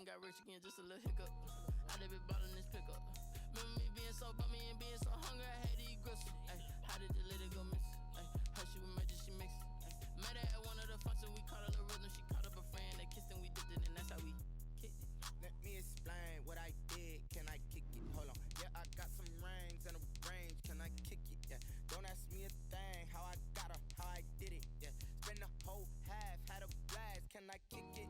again, got rich again, just a little hiccup. I done been ballin' this pickup. Remember me being so bummy and being so hungry, I had to eat gristle. Ay, how did the lady go miss? Ay, her she was magic, she mixed. Met her at one of the functions, we caught her the rhythm. She caught up a friend, they kissed and we dipped it, and that's how we kicked it. Let me explain what I did. Can I kick it? Hold on. Yeah, I got some rings and a range. Can I kick it? Yeah. Don't ask me a thing. How I got her, how I did it. Yeah. Spend the whole half, had a blast. Can I kick it?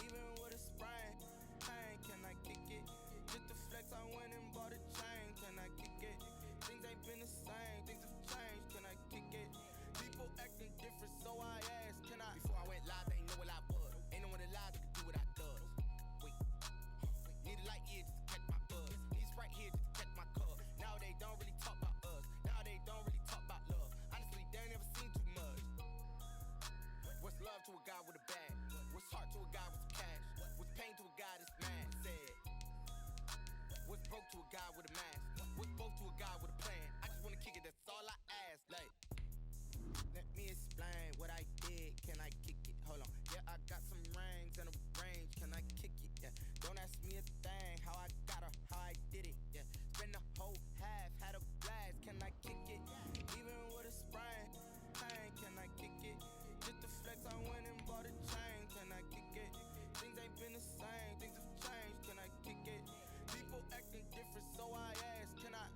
Even with a sprain. Pain, can I kick it? Just the flex, I went and bought a chain. Can I kick it? Things ain't been the same. Things have changed. Can I kick it? People acting different, so I asked. Can I? Before I went live, they ain't know what I was. Ain't no one alive that could do what I does. Wait. Need a light here just to catch my buzz. Need Sprite here just to catch my cup. Now they don't really talk about us. Now they don't really talk about love. Honestly, they ain't never seen too much. What's love to a guy with a bag? What's heart to a guy with some cash? What's pain to a guy that's mad? Said. What's broke to a guy with a mask? What's broke to a guy with a plan? I just wanna kick it, that's all I ask. Like, let me explain what I did. Can I kick it? Hold on. Yeah, I got some rings and a range. Can I kick it? Yeah. Don't ask me a thing. How I got her, how I did it. Yeah. Spend the whole half, had a blast. Can I kick it? Even with a sprain. Pain, can I kick it? Just the flex, I went and bought a chain. Can I kick it? Things ain't been the same. Things have changed. Can I kick it? People acting different, so I asked. Can I?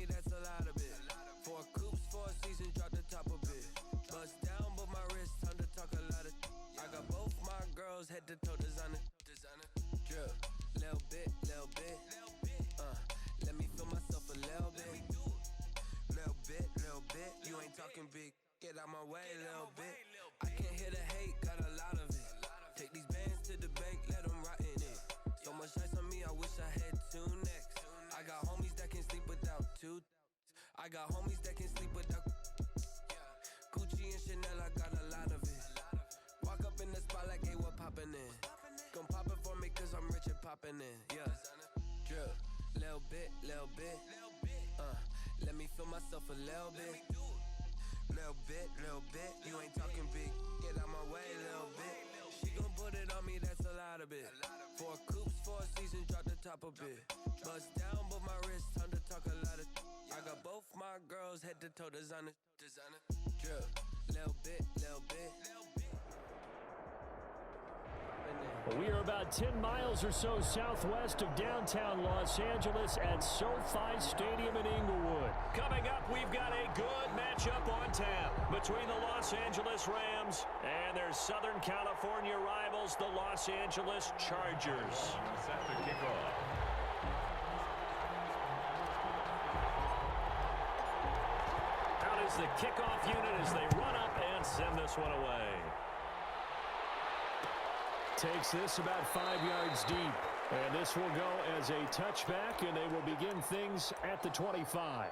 That's a lot of it. 4 coops, 4 seasons, drop the top a bit. Bust down, but my wrist, time to talk a lot of. I got both my girls head to toe designer. Drip, little bit. Let me feel myself a little bit. Little bit. You ain't talking big. Get out my way, little bit. I can't hear the hate, got a lot of it. Take these bands to the bank, let them rot in it. So much ice on me, I wish I had 2 necks. I got homies that can sleep without 2. I got homies that can sleep without Gucci and Chanel, I got a lot of it. Walk up in the spot like, hey, what poppin' in? Gon' pop it for me cause I'm rich and poppin' in. Yeah, drip, little bit. Let me feel myself a little bit. Little bit. You ain't talking big. Get out my way, little bit. She gon' put it on me, that's a lot of it. 4 coops, 4 seasons, drop the top a bit. Bust down, but my wrist, time to talk a lot of. I got both my girls head to toe designer. Drip, little bit. We are about 10 miles or so southwest of downtown Los Angeles at SoFi Stadium in Inglewood. Coming up, we've got a good matchup on tap between the Los Angeles Rams and their Southern California rivals, the Los Angeles Chargers. Set to kick off. Out is the kickoff unit as they run up and send this one away. Takes this about 5 yards deep. And this will go as a touchback, and they will begin things at the 25.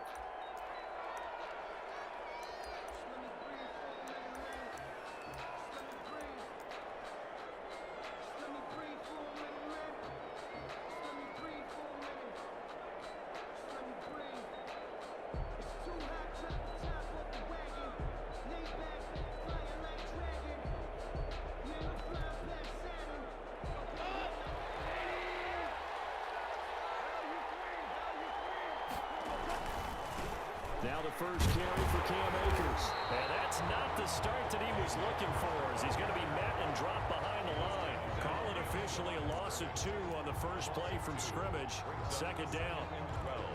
Now the first carry for Cam Akers. And that's not the start that he was looking for, as he's going to be met and dropped behind the line. Call it officially a loss of 2 on the first play from scrimmage. Second down. 12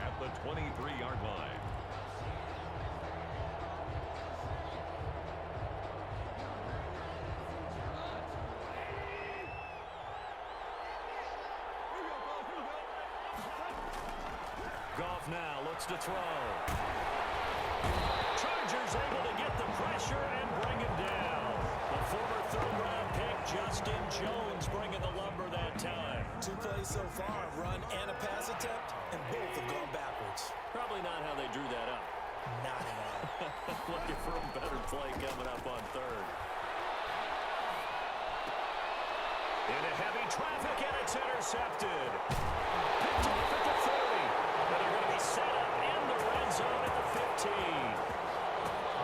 at the 23-yard line. Goff now looking looks to throw. Chargers able to get the pressure and bring him down. The former third-round pick, Justin Jones, bringing the lumber that time. 2 plays so far, a run and a pass attempt, and both have gone backwards. Probably not how they drew that up. Not at all. Looking for a better play coming up on third. Into heavy traffic, and it's intercepted. Picked off at the 30. And they're going to be set up in the red zone at the 15.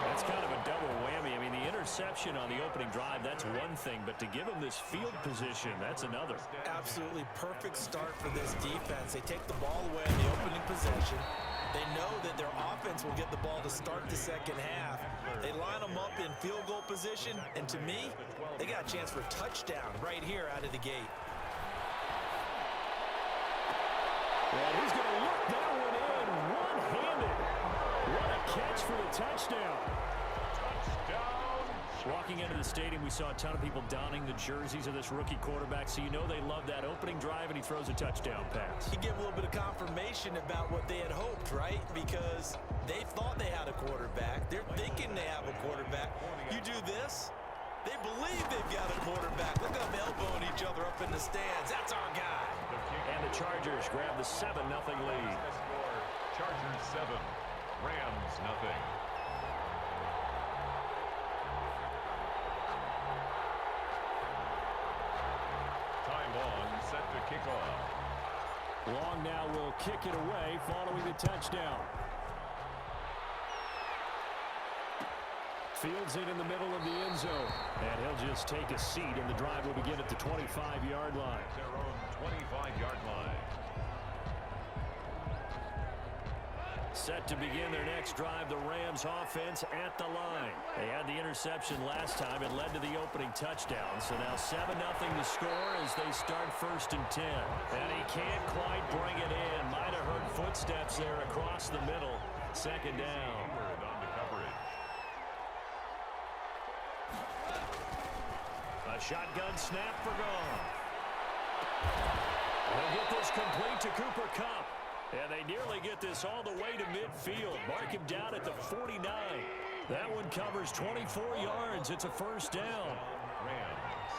That's kind of a double whammy. I mean, the interception on the opening drive, that's one thing. But to give them this field position, that's another. Absolutely perfect start for this defense. They take the ball away in the opening possession. They know that their offense will get the ball to start the second half. They line them up in field goal position, and to me, they got a chance for a touchdown right here out of the gate. Well, he's going to look that one in one-handed. What a catch for the touchdown. Walking into the stadium, we saw a ton of people donning the jerseys of this rookie quarterback, so you know they love that opening drive, and he throws a touchdown pass. He gave a little bit of confirmation about what they had hoped, right? Because they thought they had a quarterback. They're thinking they have a quarterback. You do this, they believe they've got a quarterback. Look at them elbowing each other up in the stands. That's our guy. And the Chargers grab the 7-0 lead. Chargers 7, Rams 0. Set to kick off. Long now will kick it away following the touchdown. Fields it in the middle of the end zone. And he'll just take a seat, and the drive will begin at the 25-yard line. Their own 25-yard line. Set to begin their next drive, the Rams offense at the line. They had the interception last time. It led to the opening touchdown. So now 7-0 to score as they start 1st and 10. And he can't quite bring it in. Might have heard footsteps there across the middle. 2nd down. On the coverage. A shotgun snap for Goff. They'll get this complete to Cooper Kupp. And they nearly get this all the way to midfield. Mark him down at the 49. That one covers 24 yards. It's a 1st down. Rams.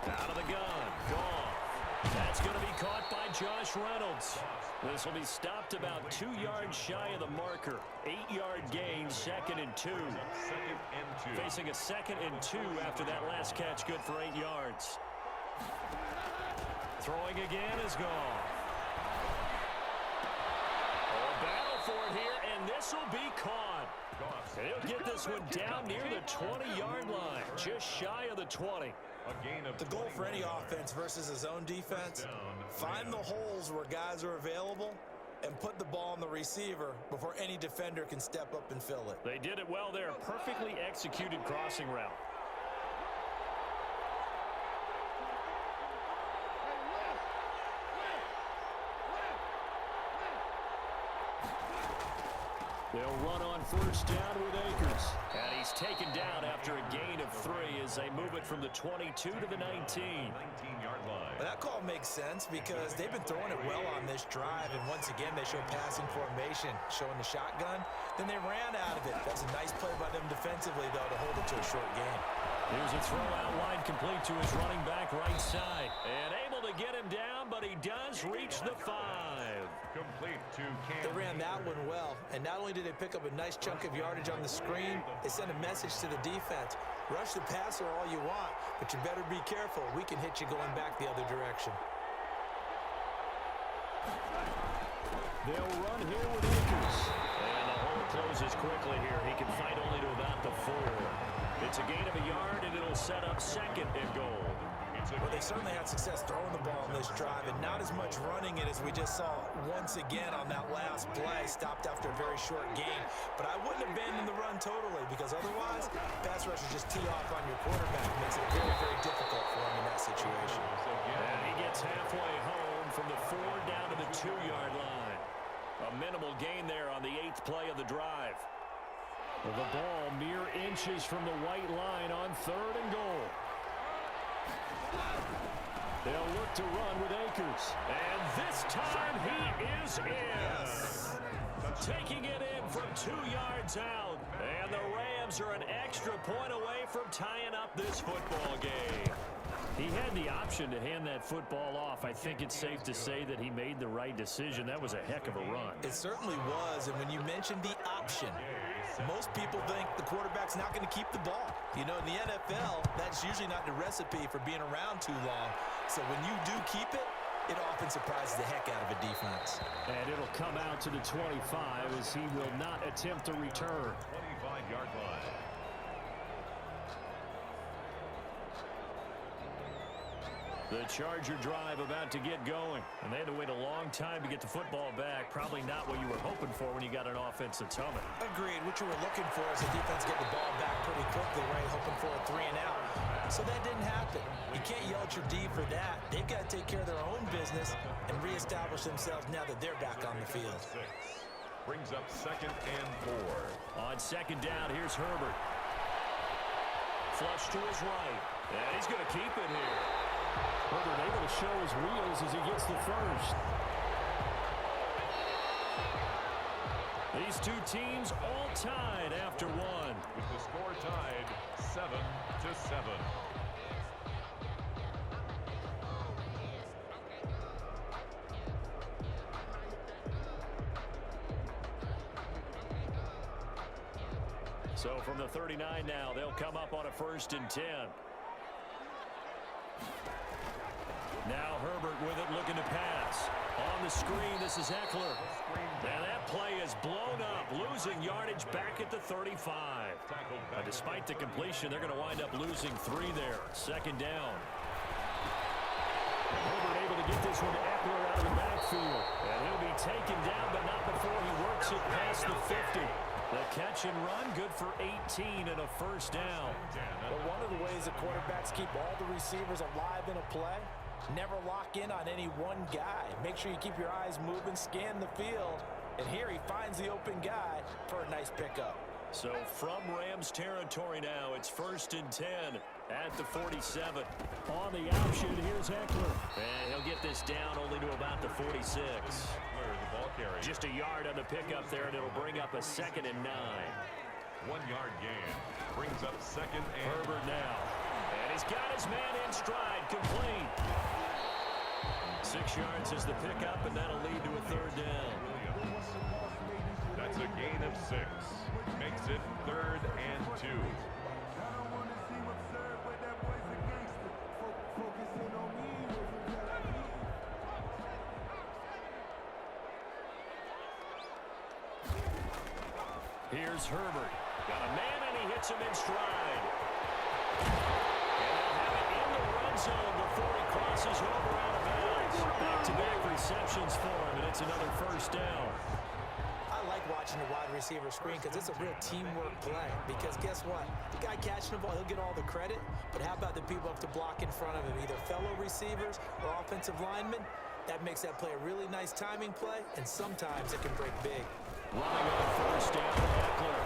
Out of the gun. Goff. That's going to be caught by Josh Reynolds. This will be stopped about 2 yards shy of the marker. 8-yard gain, 2nd and 2. 2nd and 2. Facing a 2nd and 2 after that last catch, good for 8 yards. Throwing again is Goff. A battle for it here, and this will be caught. He'll get this one down near the 20-yard line, just shy of the 20. The goal for any offense versus his own defense, find the holes where guys are available and put the ball on the receiver before any defender can step up and fill it. They did it well there. Perfectly executed crossing route. They'll run on 1st down with Akers. And he's taken down after a gain of 3 as they move it from the 22 to the 19. 19-yard line. But that call makes sense because they've been throwing it well on this drive, and once again they show passing formation, showing the shotgun. Then they ran out of it. That's a nice play by them defensively, though, to hold it to a short gain. Here's a throw out wide, complete to his running back right side. And able to get him down, but he does reach the 5. Complete to Cam. They ran that one well, and not only did they pick up a nice chunk of yardage on the screen, they sent a message to the defense. Rush the passer all you want, but you better be careful. We can hit you going back the other direction. They'll run here with Akers. And the hole closes quickly here. He can fight only to about the 4. It's a gain of a yard, and it'll set up 2nd and goal. Well, they certainly had success throwing the ball on this drive, and not as much running it as we just saw once again on that last play. Stopped after a very short gain. But I wouldn't abandon the run totally, because otherwise, pass rushers just tee off on your quarterback. It makes it very, very difficult for him in that situation. And he gets halfway home from the 4 down to the 2-yard line. A minimal gain there on the 8th play of the drive. The ball mere inches from the white line on 3rd and goal. They'll look to run with Akers. And this time he is in. Taking it in from 2 yards out. And the Rams are an extra point away from tying up this football game. He had the option to hand that football off. I think it's safe to say that he made the right decision. That was a heck of a run. It certainly was. And when you mentioned the option, most people think the quarterback's not going to keep the ball. You know, in the NFL, that's usually not the recipe for being around too long. So when you do keep it, it often surprises the heck out of a defense. And it'll come out to the 25 as he will not attempt a return. 25-yard line. The Charger drive about to get going. And they had to wait a long time to get the football back. Probably not what you were hoping for when you got an offense that's humming. Agreed. What you were looking for is the defense get the ball back pretty quickly, right? Hoping for a 3 and out. So that didn't happen. You can't yell at your D for that. They've got to take care of their own business and reestablish themselves now that they're back on the field. Brings up 2nd and 4. On 2nd down, here's Herbert. Flush to his right. And he's going to keep it here. Herbert able to show his wheels as he gets the first. These two teams all tied after one. With the score tied 7-7. So from the 39 now, they'll come up on a 1st and 10. Now Herbert with it, looking to pass. On the screen, this is Eckler. And that play is blown up, losing yardage back at the 35. Despite the completion, they're going to wind up losing 3 there. 2nd down. Herbert able to get this one to Eckler out of the backfield. And he'll be taken down, but not before he works it past the 50. The catch and run, good for 18 and a 1st down. But one of the ways the quarterbacks keep all the receivers alive in a play, never lock in on any one guy. Make sure you keep your eyes moving, scan the field. And here he finds the open guy for a nice pickup. So from Rams territory now, it's 1st and 10 at the 47. On the option, here's Eckler. And he'll get this down only to about the 46. The ball carrier. Just a yard on the pickup there, and it'll bring up a 2nd and 9. 1-yard gain. Brings up 2nd and Herbert now. And he's got his man in stride, complete. 6 yards is the pickup, and that'll lead to a 3rd down. That's a gain of 6. Makes it 3rd and 2. Here's Herbert. Got a man, and he hits him in stride. And they'll have it in the run zone before he crosses over out of bounds. Back-to-back receptions for him, and it's another 1st down. I like watching the wide receiver screen because it's a real teamwork play. Because guess what? The guy catching the ball, he'll get all the credit. But how about the people up to block in front of him, either fellow receivers or offensive linemen? That makes that play a really nice timing play, and sometimes it can break big. Running on 1st down, Eckler.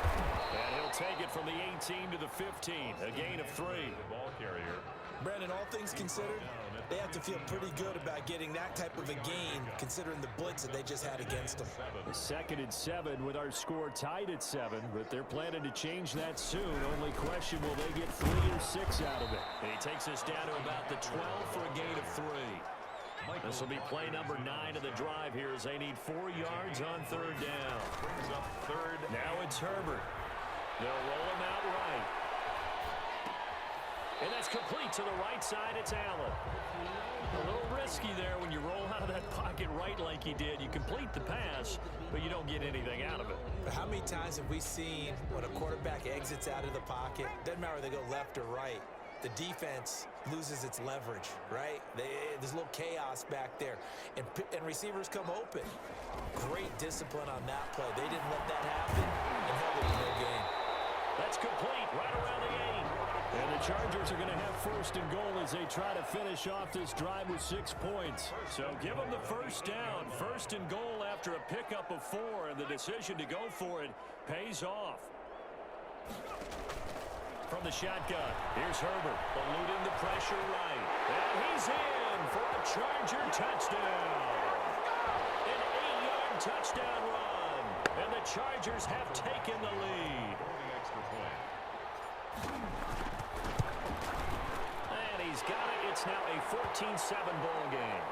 And he'll take it from the 18 to the 15. A gain of 3. The ball carrier. Brandon, all things considered, they have to feel pretty good about getting that type of a gain, considering the blitz that they just had against them. The 2nd and 7 with our score tied at 7, but they're planning to change that soon. Only question, will they get 3 or 6 out of it? And he takes us down to about the 12 for a gain of 3. This will be play number 9 of the drive here as they need 4 yards on 3rd down. Brings up 3rd. Now it's Herbert. They'll roll him out right. And that's complete to the right side. It's Allen. A little risky there when you roll out of that pocket right like he did. You complete the pass, but you don't get anything out of it. But how many times have we seen when a quarterback exits out of the pocket, doesn't matter whether they go left or right, the defense loses its leverage, right? There's a little chaos back there. And receivers come open. Great discipline on that play. They didn't let that happen and held it to no gain. That's complete right around the 8. And the Chargers are going to have 1st and goal as they try to finish off this drive with 6 points. So give them the 1st down. 1st and goal after a pickup of 4, and the decision to go for it pays off. From the shotgun, here's Herbert, eluding the pressure right. And he's in in for a Charger touchdown. An 8-yard touchdown run. And the Chargers have taken the lead. And he's got it. It's now a 14-7 ball game.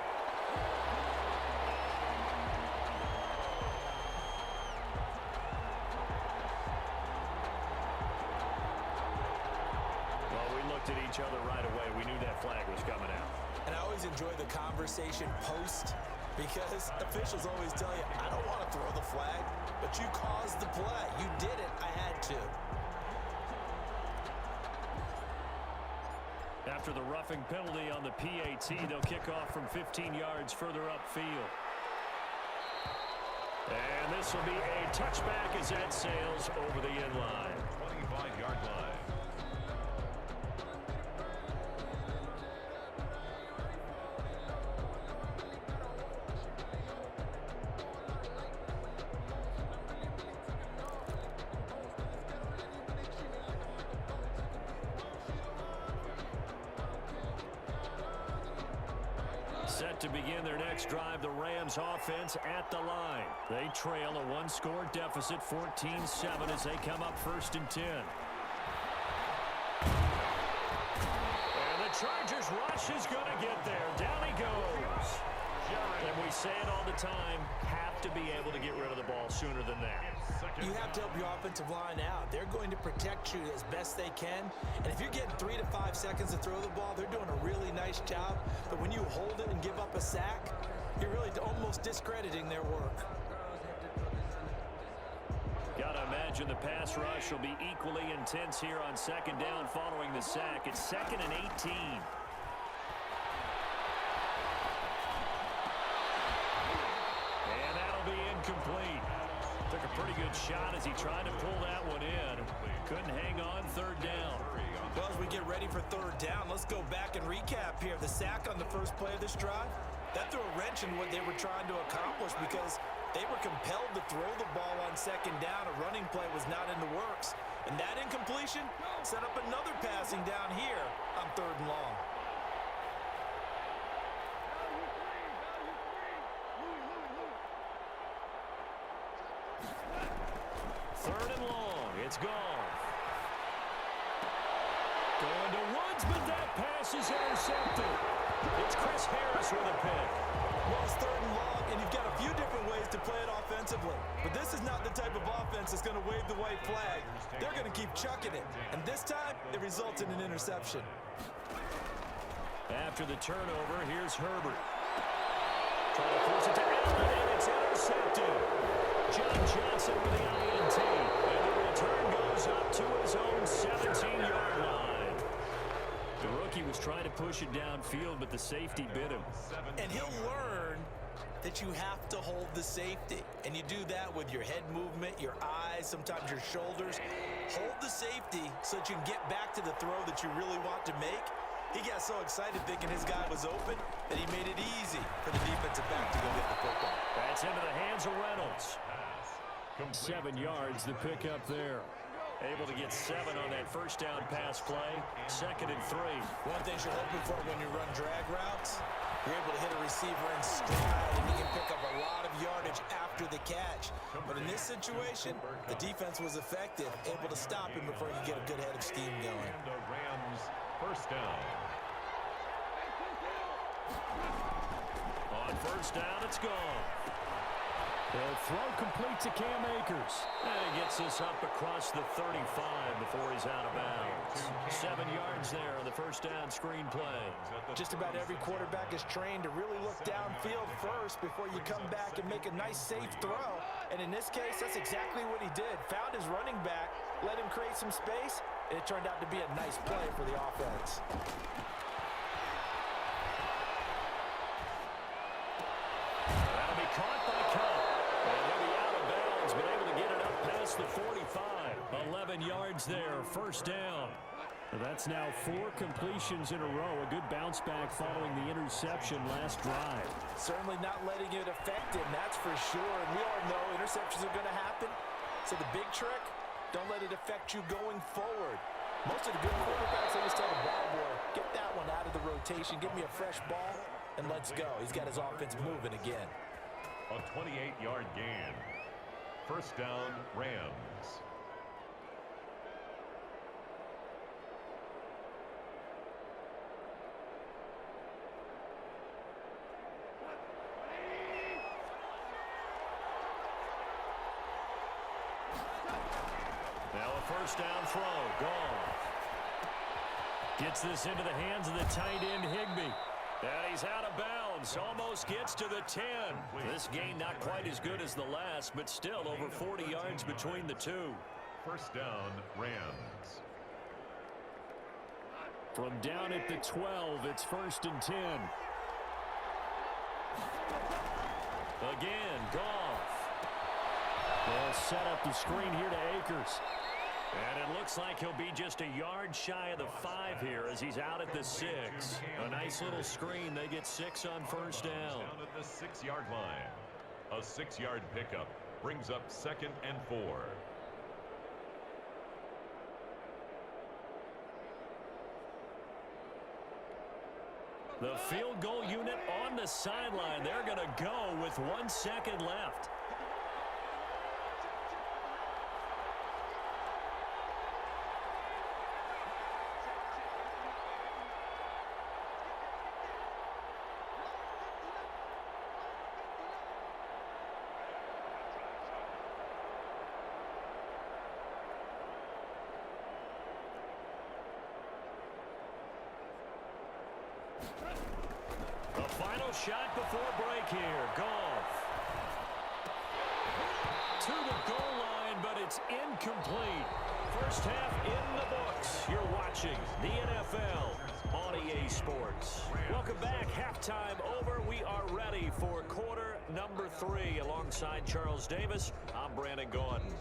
At each other right away. We knew that flag was coming out. And I always enjoy the conversation post because officials always tell you, I don't want to throw the flag, but you caused the play. You did it. I had to. After the roughing penalty on the PAT, they'll kick off from 15 yards further upfield. And this will be a touchback as that sails over the end line. 25-yard line. Set to begin their next drive, the Rams offense at the line. They trail a one-score deficit, 14-7, as they come up 1st and 10. And the Chargers rush is going to get there. Down he goes. And we say it all the time, have to be able to get rid of the ball sooner than that. You have to help your offensive line out. They're going to protect you as best they can. And if you're getting 3 to 5 seconds to throw the ball, they're doing a really nice job. But when you hold it and give up a sack, you're really almost discrediting their work. Got to imagine the pass rush will be equally intense here on 2nd down following the sack. It's 2nd and 18. And that'll be incomplete. Took a pretty good shot as he tried to pull that one in. Couldn't hang on 3rd down. Well, as we get ready for 3rd down, let's go back and recap here. The sack on the first play of this drive, that threw a wrench in what they were trying to accomplish because they were compelled to throw the ball on 2nd down. A running play was not in the works. And that incompletion set up another passing down here on 3rd and long. Third and long. It's gone. Going to Woods, but that pass is intercepted. It's Chris Harris with a pick. Well, it's 3rd and long, and you've got a few different ways to play it offensively. But this is not the type of offense that's going to wave the white flag. They're going to keep chucking it. And this time, it results in an interception. After the turnover, here's Herbert. Trying to force it to Allen, and it's intercepted. John Johnson with the INT. And the return goes up to his own 17-yard line. The rookie was trying to push it downfield, but the safety bit him. And he'll learn that you have to hold the safety. And you do that with your head movement, your eyes, sometimes your shoulders. Hold the safety so that you can get back to the throw that you really want to make. He got so excited thinking his guy was open that he made it easy for the defensive back to go get the football. That's into the hands of Reynolds. 7 yards, the pickup there. Able to get 7 on that first down pass play. 2nd and 3. One thing you're hoping for when you run drag routes, you're able to hit a receiver in stride and you can pick up a lot of yardage after the catch. But in this situation, the defense was effective, able to stop him before he could get a good head of steam going. And the Rams first down. On first down, it's gone. They'll throw complete to Cam Akers. And he gets this up across the 35 before he's out of bounds. 7 yards there on the first down screen play. Just about every quarterback is trained to really look downfield first before you come back and make a nice, safe throw. And in this case, that's exactly what he did. Found his running back, let him create some space, and it turned out to be a nice play for the offense. That'll be caught by Cup. And he'll be out of bounds, but able to get it up past the 45. 11 yards there, first down. That's now 4 completions in a row. A good bounce back following the interception last drive. Certainly not letting it affect him, that's for sure. And we all know interceptions are going to happen. So the big trick, don't let it affect you going forward. Most of the good quarterbacks, they just tell the ball boy, get that one out of the rotation, give me a fresh ball, and let's go. He's got his offense moving again. A 28-yard gain. First down, Rams. Now a first down throw. Goff gets this into the hands of the tight end, Higbee. And he's out of bounds. Almost gets to the 10. This gain not quite as good as the last, but still over 40 yards between the two. First down, Rams. From down at the 12, it's 1st and 10. Again, Goff. They'll set up the screen here to Akers. And it looks like he'll be just a yard shy of the 5 here as he's out at the 6. A nice little screen. They get 6 on first down. Down at the 6-yard line. A 6-yard pickup brings up 2nd and 4. The field goal unit on the sideline. They're going to go with 1 second left. The final shot before break here. Goff to the goal line, but it's incomplete. First half in the books. You're watching the NFL on EA Sports. Welcome back. Halftime over. We are ready for quarter number 3. Alongside Charles Davis, I'm Brandon Gordon.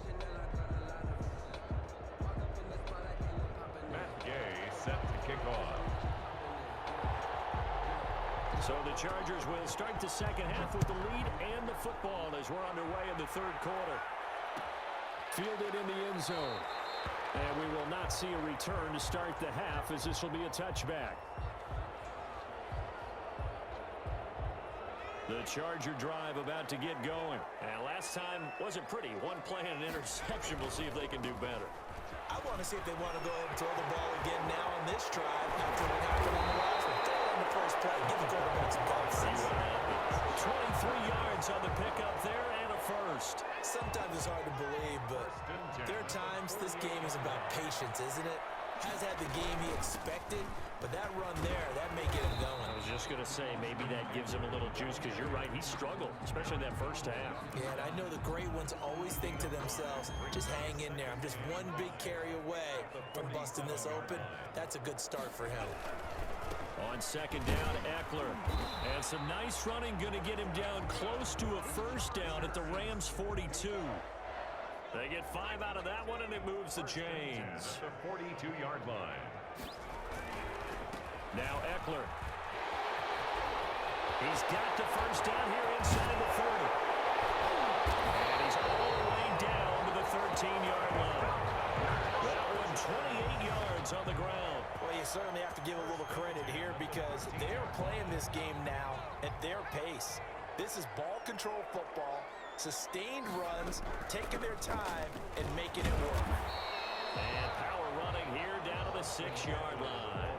Matt Gay set to kick off. So the Chargers will start the second half with the lead and the football as we're underway in the third quarter. Fielded in the end zone. And we will not see a return to start the half as this will be a touchback. The Charger drive about to get going. And last time wasn't pretty. One play and an interception. We'll see if they can do better. I want to see if they want to go ahead and throw the ball again now on this drive after what happened on the last one. Throw it on the first play. Give the quarterback some confidence. 23 yards on the pickup there and a first. Sometimes it's hard to believe, but there are times this game is about patience, isn't it? Has had the game he expected, but that run there, that may get him going. I was just going to say, maybe that gives him a little juice because you're right, he struggled, especially in that first half. Yeah, and I know the great ones always think to themselves, just hang in there. I'm just one big carry away from busting this open. That's a good start for him. On second down, Eckler. And some nice running, going to get him down close to a first down at the Rams 42. They get 5 out of that one, and it moves the chains. At the 42-yard line. Now Eckler. He's got the first down here inside the 30. And he's all the way down to the 13-yard line. That one 28 yards on the ground. Well, you certainly have to give a little credit here because they're playing this game now at their pace. This is ball control football, sustained runs, taking their time, and making it work. And power running here down to the 6-yard line.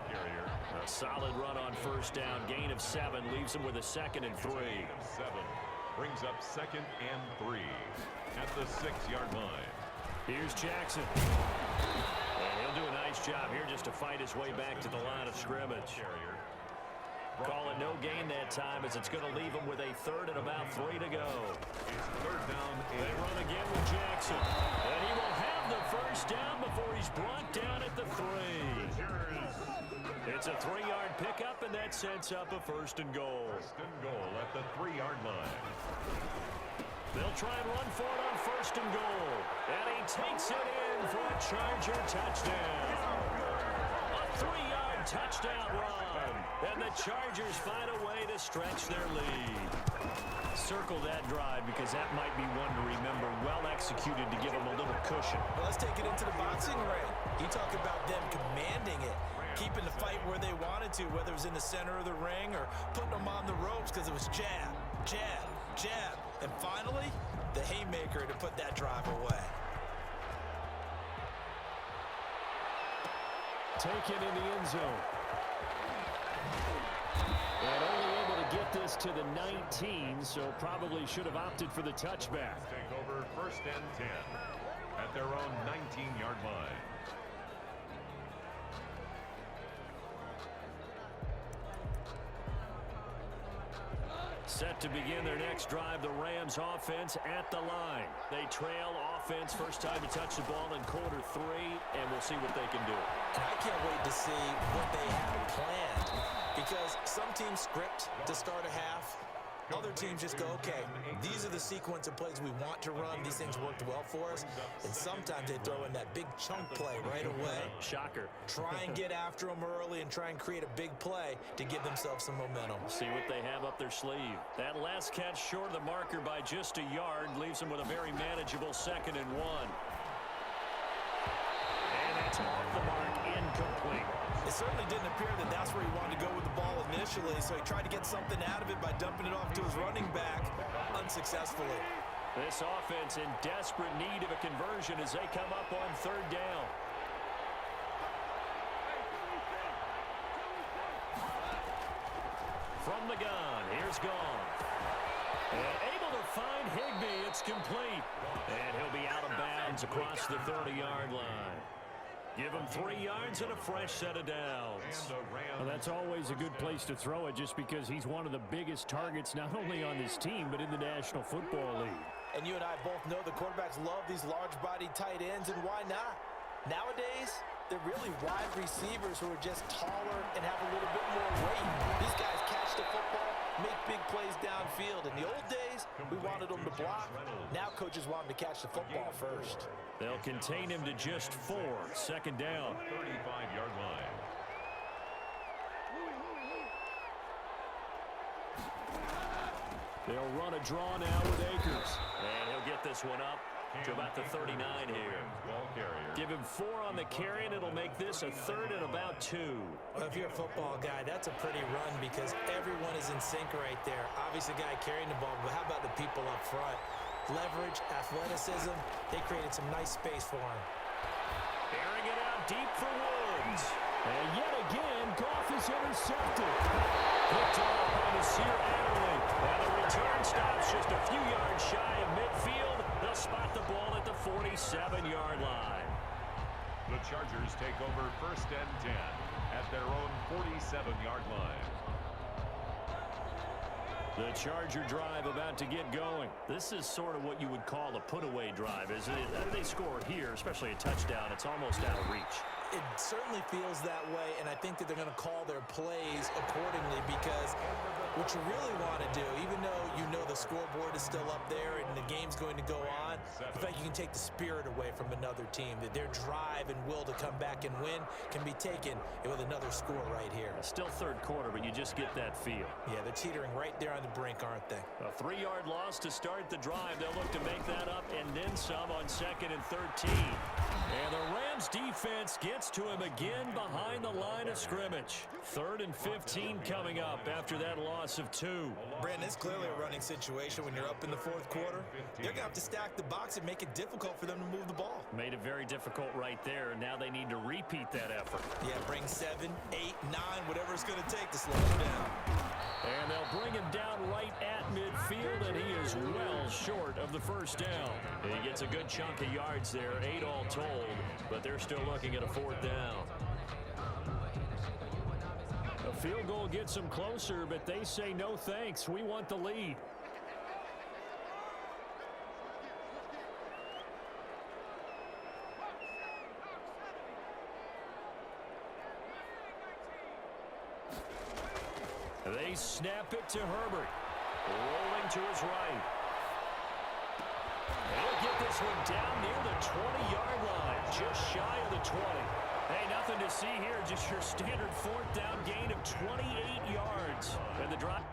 A solid run on first down. Gain of 7 leaves him with a 2nd and 3. 7 brings up 2nd and 3 at the 6-yard line. Here's Jackson. And he'll do a nice job here just to fight his way back to the line of scrimmage. Call it no gain that time as it's going to leave him with a 3rd and about 3 to go. It's 3rd down. They run again with Jackson. And he will have the first down before he's brought down at the 3. It's a 3-yard pickup, and that sets up a 1st and goal. 1st and goal at the 3-yard line. They'll try and run for it on 1st and goal. And he takes it in for a Charger touchdown. A 3-yard touchdown run. And the Chargers find a way to stretch their lead. Circle that drive because that might be one to remember. Well executed to give them a little cushion. Well, let's take it into the boxing ring. You talk about them commanding it. keeping the fight where they wanted to, whether it was in the center of the ring or putting them on the ropes because it was jab, jab, jab. And finally, the haymaker to put that drive away. Taken in the end zone. And only able to get this to the 19, so probably should have opted for the touchback. Take over 1st and 10 at their own 19-yard line. Set to begin their next drive, the Rams offense at the line. They trail offense, first time to touch the ball in quarter 3, and we'll see what they can do. And I can't wait to see what they have planned, because some teams script to start a half. Other teams just go, okay, these are the sequence of plays we want to run. These things worked well for us. And sometimes they throw in that big chunk play right away. Shocker. Try and get after them early and try and create a big play to give themselves some momentum. See what they have up their sleeve. That last catch short of the marker by just a yard leaves them with a very manageable 2nd and 1. And that's off the mark, incomplete. It certainly didn't appear that that's where he wanted to go with the ball initially, so he tried to get something out of it by dumping it off to his running back unsuccessfully. This offense in desperate need of a conversion as they come up on 3rd down. From the gun, here's Gone. And able to find Higbee, it's complete. And he'll be out of bounds across the 30-yard line. Give him 3 yards and a fresh set of downs. Well, that's always a good place to throw it just because he's one of the biggest targets not only on this team but in the National Football League. And you and I both know the quarterbacks love these large-bodied tight ends, and why not? Nowadays, they're really wide receivers who are just taller and have a little bit more weight. These guys catch the football, make big plays downfield. In the old days, we wanted them to block. Now coaches want them to catch the football first. They'll contain him to just 4, 2nd down. 35-yard line. They'll run a draw now with Akers. And he'll get this one up to about the 39 here. Give him 4 on the carry, and it'll make this a 3rd and about 2. Well, if you're a football guy, that's a pretty run because everyone is in sync right there. Obviously, the guy carrying the ball, but how about the people up front? Leverage, athleticism, they created some nice space for him. Airing it out deep for Woods. And yet again, Goff is intercepted. Picked off by Nasir Adderley. And the return stops just a few yards shy of midfield. They'll spot the ball at the 47-yard line. The Chargers take over 1st and 10 at their own 47-yard line. The Charger drive about to get going. This is sort of what you would call a put-away drive, isn't it? They score here, especially a touchdown. It's almost out of reach. It certainly feels that way, and I think that they're going to call their plays accordingly because what you really want to do, even though you know the scoreboard is still up there and the game's going to go on, I feel like you can take the spirit away from another team, that their drive and will to come back and win can be taken with another score right here. Still 3rd quarter, but you just get that feel. Yeah, they're teetering right there on the brink, aren't they? A 3-yard loss to start the drive. They'll look to make that up and then some on 2nd and 13. And the Rams defense gets to him again behind the line of scrimmage. 3rd and 15 coming up after that loss of 2. Brandon, it's clearly a running situation when you're up in the 4th quarter. They're going to have to stack the box and make it difficult for them to move the ball. Made it very difficult right there. Now they need to repeat that effort. Yeah, bring 7, 8, 9, whatever it's going to take to slow him down. And they'll bring him down right at midfield, and he is well short of the 1st down. He gets a good chunk of yards there, 8 all told, but they're still looking at a 4th down. A field goal gets them closer, but they say no thanks. We want the lead. They snap it to Herbert. Rolling to his right. He'll get this one down near the 20-yard line. Just shy of the 20. Hey, nothing to see here. Just your standard 4th down gain of 28 yards. And the drive.